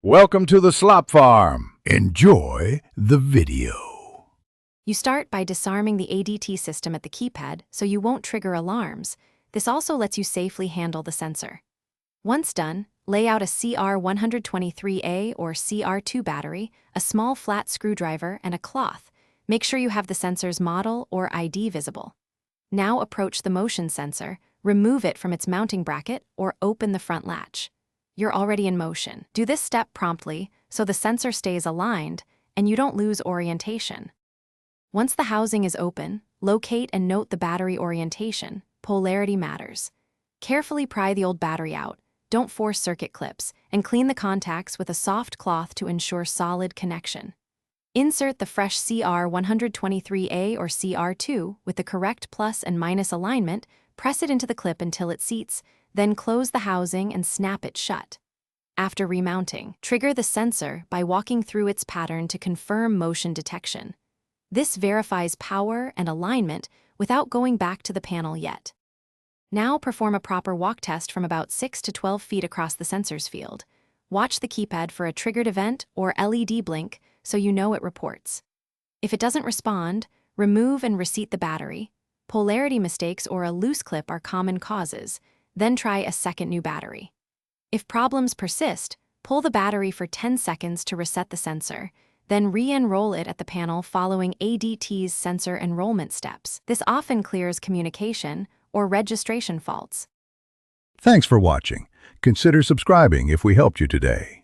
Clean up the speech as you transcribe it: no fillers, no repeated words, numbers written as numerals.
Welcome to the slop farm. Enjoy the video. You start by disarming the ADT system at the keypad so you won't trigger alarms. This also lets you safely handle the sensor. Once done, lay out a CR123A or CR2 battery, a small flat screwdriver, and a cloth. Make sure you have the sensor's model or ID visible. Now approach the motion sensor, remove it from its mounting bracket, or open the front latch. You're already in motion. Do this step promptly so the sensor stays aligned and you don't lose orientation. Once the housing is open, locate and note the battery orientation. Polarity matters. Carefully pry the old battery out, don't force circuit clips, and clean the contacts with a soft cloth to ensure solid connection. Insert the fresh CR123A or CR2 with the correct plus and minus alignment, press it into the clip until it seats, then close the housing and snap it shut. After remounting, trigger the sensor by walking through its pattern to confirm motion detection. This verifies power and alignment without going back to the panel yet. Now perform a proper walk test from about 6 to 12 feet across the sensor's field. Watch the keypad for a triggered event or LED blink so you know it reports. If it doesn't respond, remove and reseat the battery. Polarity mistakes or a loose clip are common causes. Then try a second new battery. If problems persist, pull the battery for 10 seconds to reset the sensor, then re-enroll it at the panel following ADT's sensor enrollment steps. This often clears communication or registration faults. Thanks for watching. Consider subscribing if we helped you today.